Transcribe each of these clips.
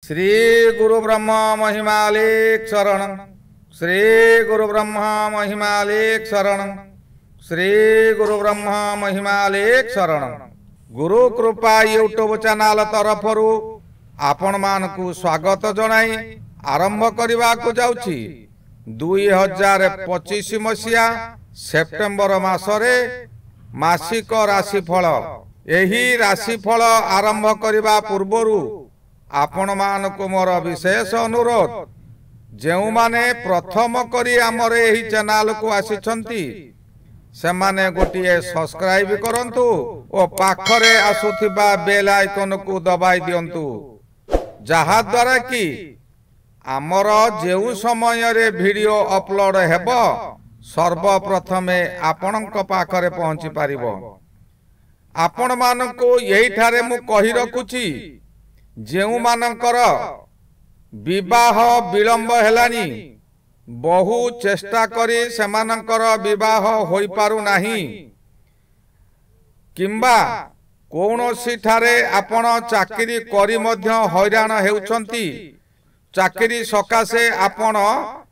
श्री गुरु ब्रह्मा महिमालेक शरण। श्री गुरु ब्रह्मा महिमालेक शरण। श्री गुरु ब्रह्मा महिमालेक शरण। गुरु कृपा यूट्यूब चैनल तरफरु आपण मानकु स्वागत जनाई आरंभ करने को जाउछि 2025 मसीहा सेप्टेम्बर मासरे मासिक राशिफल। एही राशिफल आरंभ करने पूर्वरु आपण मानकु मोर विशेष अनुरोध, जेउ माने प्रथम करी आमर एही चैनल को आसिछंती सेमाने गोटिए सब्सक्राइब करंतु ओ पाखरे आसुथिबा बेल आइकन को दबाई दियंतु, जहा द्वारा कि आमर जेउ समय रे वीडियो अपलोड हेबो सर्वप्रथमे आपणक पाखरे पहुंची पारिबो। आपण मानकु एही ठारे मु कहि रखुची, जेउ मानकर विवाह विलंब हेलानी, बहु चेष्टा करी सेमानकर विवाह होई पारु नाही, किंबा कौनसी ठारे आपण चाकरी करी मध्य हैरान हेउछंती, चाकरी सकाशे आपण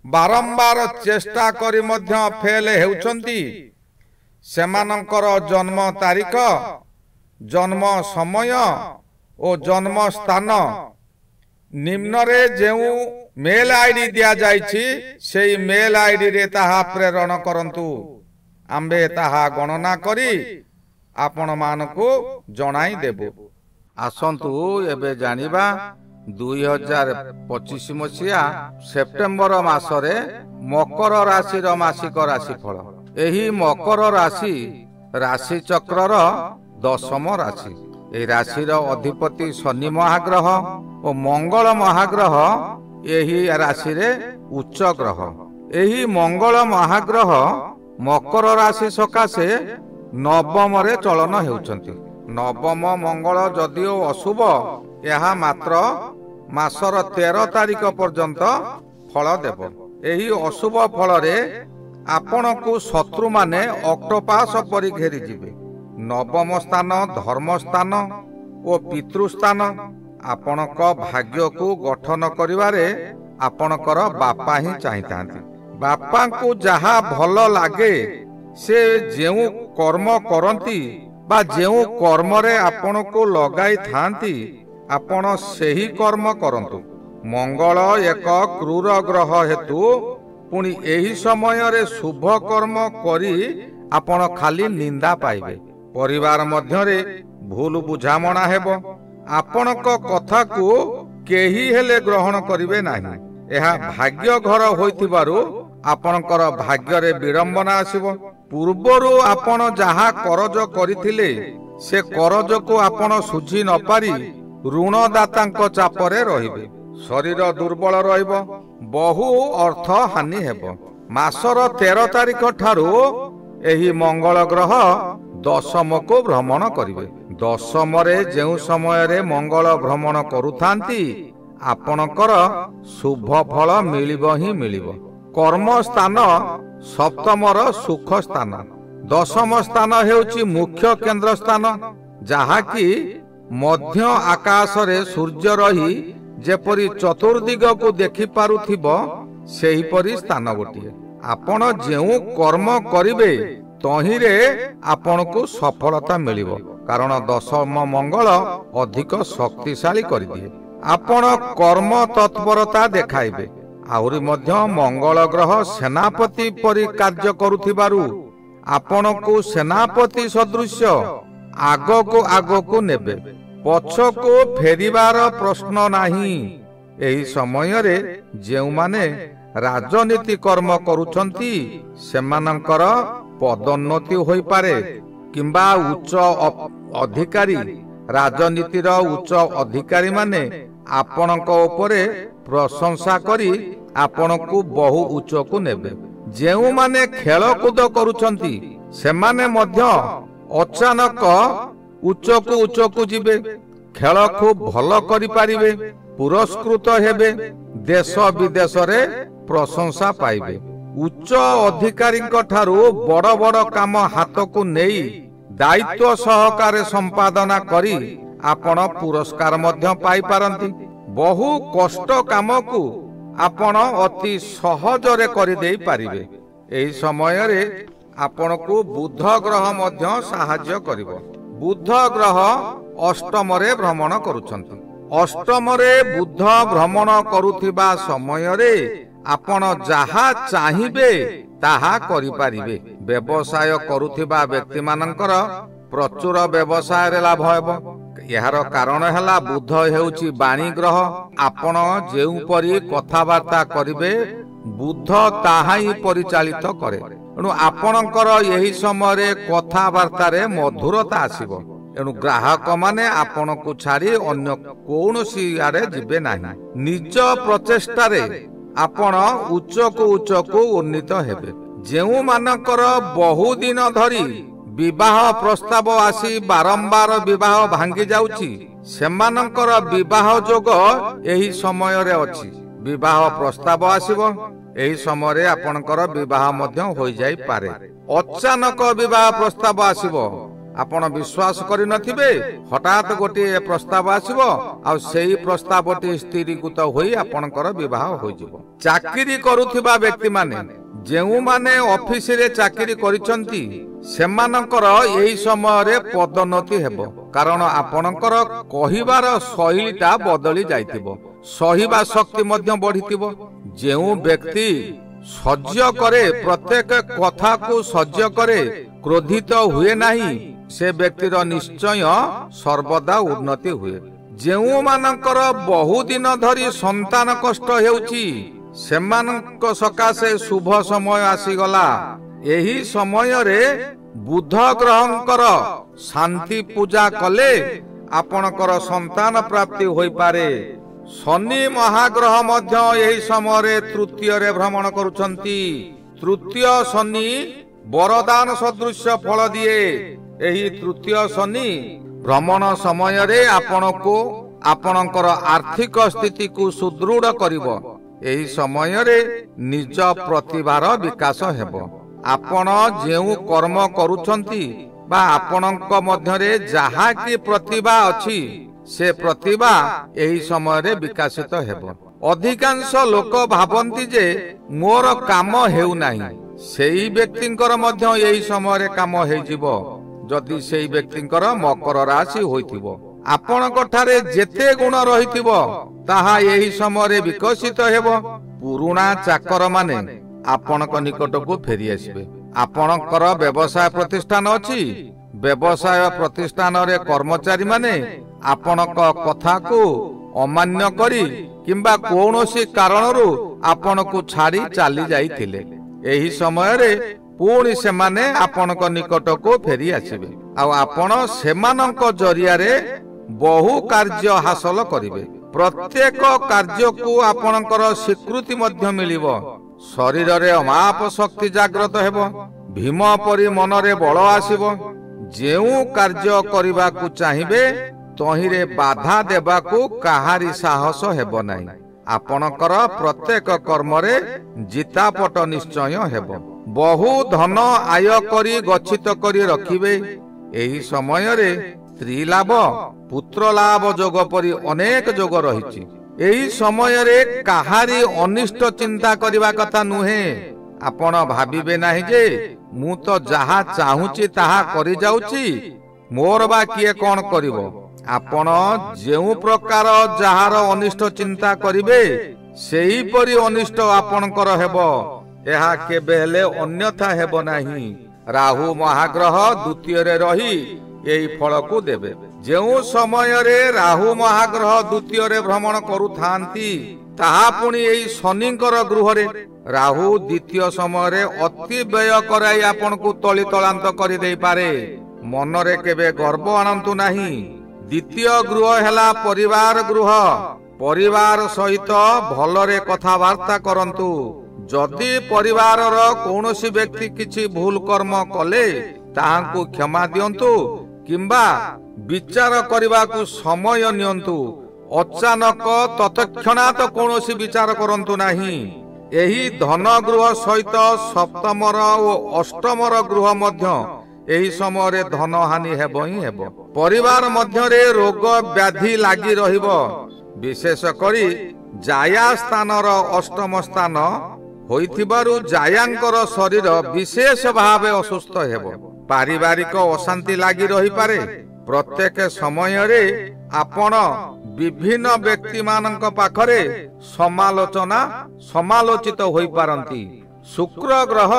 बारंबार चेष्टा करी मध्य फेल हेउछंती, सेमानकर जन्म तारीख, जन्म समय ओ जन्म स्थान निम्न रे जेउ मेल आईडी दिया जाइछि सेई मेल आईडी रे ताहा प्रेरण करंतु। आम्बे ताहा गणना करी आपण मानकु जणाई देबु। आसंतु एबे जानिबा 2025 मसीहा सेप्टेम्बर मासरे मकर राशि मासिक राशिफल। एही मकर राशि राशि चक्रर दशम राशि। ए राशिर अधिपति शनि महाग्रह और मंगल महाग्रह एही राशि रे उच्च ग्रह। एही मंगल महाग्रह मकर राशि सकाशे नवम रे चलन हेउचंती। नवम मंगल जदिओ अशुभ, यह मात्र मासर 13 तारीख पर्यंत फल देव। एही अशुभ फल रे आपण को शत्रु माने ऑक्टोपास परि घेरी जिवे। नवम स्थान धर्म स्थान और पितृस्थान आपणक भाग्य को गठन करिवारे आपणकर बापा ही चाहितांती। बापा को जहा भल लागे से जेउ कर्म करंती बा जेउ कर्म रे आपण को लगाई थांती, आपण सेही कर्म करंतु। मंगल एक क्रूर ग्रह हेतु पुणी एही समय रे शुभ कर्म करी आपण खाली निंदा पाइबे। परिवार मध्यरे भूल बुझामणा हेबो। आपणक कथा को केही हेले ग्रहण करिवे नाही। एहा भाग्य घर होइतिबारु आपणकर भाग्य रे विडंबना आसीबो। पूर्वरु आपण जहा करज करिथिले से करज को आपण सुझी न पारी ऋणदातांक चापरे रहिबे। शरीर दुर्बल रहिबो, बहु अर्थ हानि हेबो। मासर 13 तारीख ठारू एही मंगल ग्रह दशम को भ्रमण करिवे। दशम रे जेउ समय रे मंगल भ्रमण करुथांती आपणकर शुभ फल मिलिबो ही मिलिबो। कर्म स्थान सप्तमर सुख स्थान। दशम स्थान हेउची मुख्य केंद्र स्थान, जहा कि मध्य आकाश रे सूर्य रही जेपरी चतुर्दिग को देखि पारुथिबो सेही परी स्थान गोटिए। आपण जेउ कर्म करिवे तहिरे आपण को सफलता मिलिबो, कारण दशम मंगल अधिक शक्तिशाली करि दिए। आपण कर्म तत्परता देखाइबे। आहुरी मध्य मंगल ग्रह सेनापति परि कार्य करुथिबारु आपण को सेनापति सदृश आगो को नेबे। पछ को फेरिबार प्रश्न नाही। एही समय रे जेउ माने राजनीति कर्म करुछंती सेमानंकर पदोन्नति होई पारे, किंबा उच्च अधिकारी राजनीतिर उच्च अधिकारी माने आपणक उपरे प्रशंसा करी आपणकु बहु उच्च को नेबे। जेउ माने खेल कूद करुछंती सेमाने मध्य अचानक उच्च को जिबे। खेल खूब भल करि पारिबे, पुरस्कृत हेबे, देश विदेश रे प्रशंसा पाइबे। उच्च अधिकारी ठारू बड़ बड़ काम हाथ को नेई दायित्व सहकारे संपादना करी आपण पुरस्कार मध्य पाई पारंती। बहु कष्ट काम को आपण अति सहजरे करदेई पारिबे। एही समय रे आपण को बुध ग्रह मध्य साहाय्य करिवो। बुध ग्रह अष्टम रे भ्रमण करूछंती। अष्टम रे बुध भ्रमण करुथिबा समय रे आपण जहा चाहिबे ताहा करि पारिबे। व्यवसाय करुथिबा व्यक्ति मानकर प्रचुर व्यवसाय रे लाभ हेबो। यार कारण है बुध हेउची वाणी ग्रह। आपण जेउपरि कथावार्ता करिवे बुध ताहा ही परिचालित करे। एणु आपणकर यही समय कथावार्ता रे मधुरता आसीबो। एणु ग्राहक माने आपण को छाड़ी अन्य कौनसी आड़े जिबे नाही। निज प्रचेष्टा रे आपण उच्च को उन्नीत हेबे। जेउ मानकर बहु दिन धरी विवाह प्रस्ताव आसी बारंबार विवाह भांगी जाउची सेमानकर विवाह जोग एही समय रे अछि। विवाह प्रस्ताव आसीबो एही समय रे आपनकर विवाह मध्य होई जाई पारे। अचानक विवाह प्रस्ताव आसीबो आपण विश्वास करि नथिबे हठात गोटे प्रस्ताव आसीबो आ सेही प्रस्तावटी स्थिरीकृत होई आपनकर विवाह होई जिवो। चाकरी करूथिबा व्यक्ति माने जेउ माने ऑफिस रे चाकरी करिसंती सेमानकर एही समय रे पदोन्नति हेबो। कारण आपनकर कहिबार शैलीटा बदली जाइतिबो। सहिबा शक्ति मध्य बढ़ितिबो। जेउ व्यक्ति सह्य करे प्रत्येक कथा को सह्य करे क्रोधित हुए नाही से व्यक्तिर निश्चय सर्वदा उन्नति हुए। जेउ मानकर बहु दिन धरी संतान कष्ट हेउची सेमानक सकाशे शुभ समय आसीगला। एही समय रे बुध ग्रहंकर शांति पूजा कले आपणकर संतान प्राप्ति होई पारे। शनि महाग्रह मध्य एही समय रे तृतीय रे भ्रमण करूछंती। तृतीय शनि वरदान सदृश फल दिए। एही तृतीय शनि भ्रमण समय रे आपणको आपणकर आर्थिक स्थिति को सुदृढ़ करिवो। एही समय रे निज प्रतिभार विकास हेबो। आपण जेउ कर्म करूछंती बा आपणक मध्यरे जहा कि प्रतिभा अछि से प्रतिभा एही समय रे विकसित हेबो। अधिकांश लोक भाबंती जे मोर काम हेउ नाही सेही व्यक्तिंकर मध्य एही समय रे काम हेइ जिवो जदि सेही व्यक्तिंकर मकर राशि होइथिबो। आपणक ठारे जेते गुण रहिथिबो ताहा एही समय रे विकसित हेबो। पुरुणा चाकर माने आपणक निकट को फेरी आसबे। आपणकर व्यवसाय प्रतिष्ठान अछि। व्यवसाय प्रतिष्ठान रे कर्मचारी माने आपणक कथा को अमान्य करी किंबा कोनोसी कारणरू आपण को छाड़ी चाली जाइथिले। एही समय रे पुणी सेमाने आपणक निकट को फेरी आसीबे। आ आपण सेमानक जरिया रे बहु कार्य हासिल करिवे। प्रत्येक कार्य को आपणकर स्वीकृति मध्य मिलिबो। शरीर रे अमाप शक्ति जागृत हेबो। भीम परि मन रे बल आसीबो। जेउ कार्य करिबा को चाहिबे तहिरे बाधा देबा को काहारी साहस हेबो नाही। आपणकर प्रत्येक कर्म रे जितापट निश्चय हेबो। बहु धन आय करी गच्छित करी रखिबे। एही समय रे स्त्री लाभ पुत्र लाभ जोग परि अनेक जोग रहिछि। एही समय रे काहारी अनिष्ट चिंता करिबा कथा नुहे। आपण भाबिबे नाही जे मु तो जहा चाहूची ताहा करि जाउची मोर बा किए कोन करिवो। आपण जेउ प्रकार जहार अनिष्ट चिंता करिवे सेही परि अनिष्ट आपणकर हेबो। एहा केबे हेले अन्यथा हेबो नाही। राहु महाग्रह द्वितीय रे रही एही फल को देबे। जेउ समय रे राहु महाग्रह द्वितीय रे भ्रमण करूथांती ताहा पुणी एही शनिकर गृह रे। राहु द्वितीय समय रे अति व्यय कराई आपण को तली तलांत करि देई पारे। मन रे केबे गर्व आनंतु नाही। द्वितीय गृह हेला परिवार गृह। परिवार सहित भलरे कथावार्ता करंतु। जदि परिवार रो कोनोसी व्यक्ति किछि भूल कर्म कले ताहांकु क्षमा दियंतु किंबा विचार करबा को समय नियंतु। अचानक तत्क्षणात कोनोसी विचार करंतु नाही। एही धन गृह सहित सप्तमर और अष्टमर गृह मध्य एही समय रे धन हानि हेबो ही हेबो। परिवार मध्य रे रोग व्याधि लागी रहिबो। विशेष करी जाया स्थानर अष्टम स्थान होइथिबारु जायांकर शरीर विशेष भावे असुस्थ हेबो। पारिवारिक अशांति लागी रही पारे। प्रत्येक समय रे आपण विभिन्न व्यक्ति मानक पाखरे समालोचना समालोचित होई पारंती। शुक्र ग्रह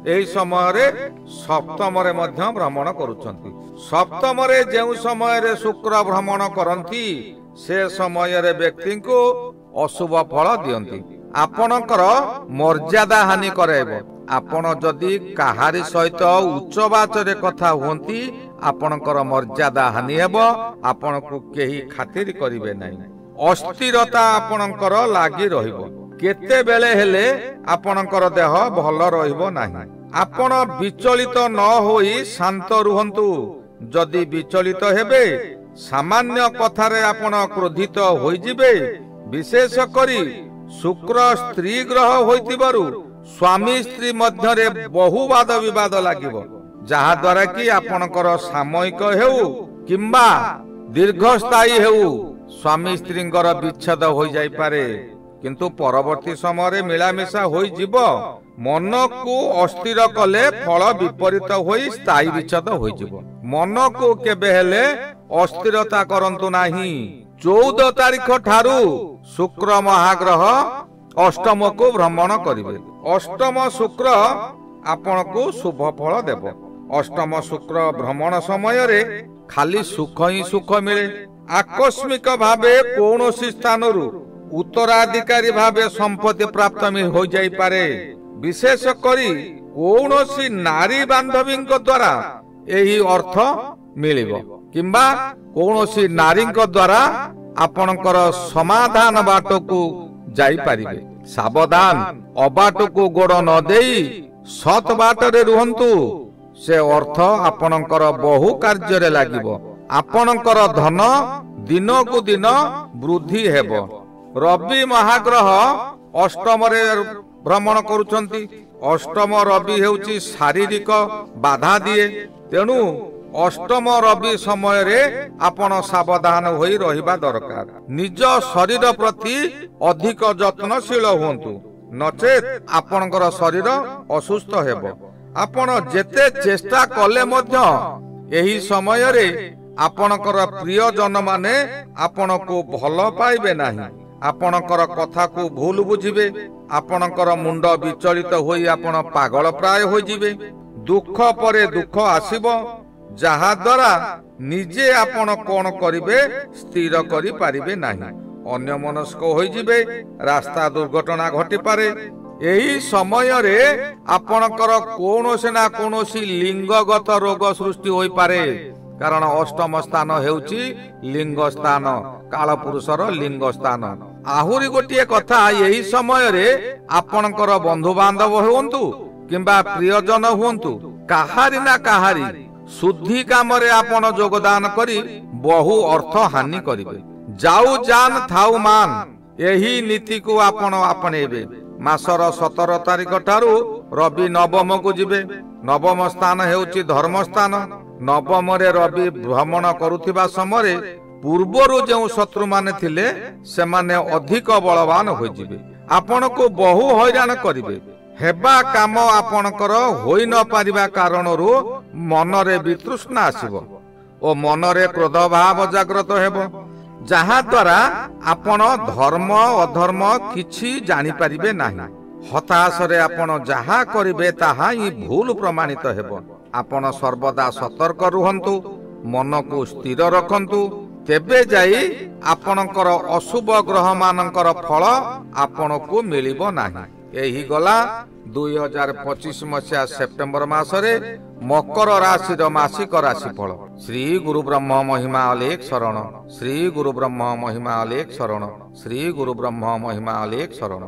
एही समय रे सप्तम रे मध्य भ्रमण करूछंती। सप्तम रे जेउ समय रे शुक्र भ्रमण करंती से समय रे व्यक्ति को अशुभ फल दियंती। आपणकर मर्यादा हानि कराइबो। आपण जदि काहारी सहित उच्च बाचरे कथा हुंती आपणकर मर्यादा हानि हेबो। आपण को केही खातिर करिवे नाही। अस्थिरता आपणकर लागी रहिबो। केते बेले हेले आपणकर देह भल रहिबो नाही। आपण विचलित न होई शांत रुहंतु। जदि विचलित हेबे सामान्य कथारे आपण क्रोधित होई जिबे। विशेष करी शुक्र स्त्री ग्रह होइतिबारु स्वामी स्त्री मध्यरे बहु वाद विवाद लागिबो। जहा द्वारा कि आपणकर सामयिक हेउ किंबा दीर्घस्थायी हेउ स्वामी स्त्रींकर विच्छेद होई जाई पारे। किंतु परवर्ती समय रे मिलामिशा होई जिवो। मन को अस्थिर कले फल विपरीत होई स्थायी विच्छेद होई जिवो। मन को केबे हेले अस्थिरता करंतु नाही। 14 तारीख ठारू शुक्र महाग्रह अष्टम को भ्रमण करिवे। अष्टम शुक्र आपण को शुभ फल देव। अष्टम शुक्र भ्रमण समय रे खाली सुख ही सुख मिले। आकस्मिक भावे कौनसी स्थान रु उत्तराधिकारी भावे संपत्ति प्राप्त हो जाई पारे। विशेष करी कौनसी नारी बांधवी द्वारा यही अर्थ मिलिबो किंबा कौनसी नारी द्वारा आपणकर समाधान बाट को जाई पारिबे। सावधान अबाट को गोड़ न देई सत बाट रे रुहंतु। से अर्थ आपणकर बहु कार्य रे लागिबो। आपणकर धन दिन को दिन वृद्धि हेबो। रवि महाग्रह अष्टम रे भ्रमण करूछंती। अष्टम रवि हेउची शारीरिक बाधा दिए। तेणु अष्टम रवि समय रे आपण सावधान होई रहिबा दरकार। निज शरीर प्रति अधिक यत्नशील हुंतु। नचेत आपणकर शरीर असुस्थ हेबो। आपण जेते चेष्टा कले मध्य एही समय रे आपणकर प्रियजन माने आपण को भल पाइबे नाही। आपणकर कथा को भूल बुझिबे। आपणकर मुंड विचलित होई आपण पागल प्राय होई जिवे। दुख परे दुख आसीबो। जहा द्वारा निजे आपण कोन करिवे स्थिर करि पारिबे नाही। अन्य मनस्क होई जिवे। रास्ता दुर्घटना घटी पारे। एही समय रे आपणकर कोनोसे ना कोनोसी लिंगगत रोग सृष्टि होई पारे। कारण अष्टम स्थान हेउची लिंग स्थान। काल पुरुषर लिंग स्थान। आहुरी गोटिए कथा यही समय रे आपणकर बंधु बांधव हुंतु किंबा प्रियजन हुंतु काहारी ना काहारी शुद्धि काम रे आपण योगदान करी बहु अर्थ हानि करिवे। जाऊ जान थाउ मान यही नीति को आपण आपणेबे। मासर 17 तारीख ठारू रवि नवम को जिबे। नवम स्थान हेउची धर्म स्थान। नवम रे रवि भ्रमण करुथिबा समय पूर्वरु जो शत्रु माने थिले से माने अधिक बलवान होई जिबे। आपण को बहु हैरान करिवे। हेबा काम आपणकर होई न पारिबा कारणरु मन रे वितृष्णा आसीबो ओ मन रे क्रोध भाव जागृत हेबो। जहा द्वारा आपण धर्म अधर्म किछि जानि पारिबे नाही। हताश रे आपण जहा करिवे ताहा ही भूल प्रमाणित हेबो। आपण सर्वदा सतर्क रुहंतु। मन को स्थिर रखंतु। तेबे जाई आपणकर अशुभ ग्रह मानकर फल आपण को मिलिबो नाही। एही गला 2025 मसिया सेप्टेम्बर मासरे मकर राशि मासिक राशिफल। श्री गुरु ब्रह्म महिमा अलेख शरण। श्री गुरु ब्रह्म महिमा अलेख शरण। श्री गुरु ब्रह्म महिमा अलेख शरण।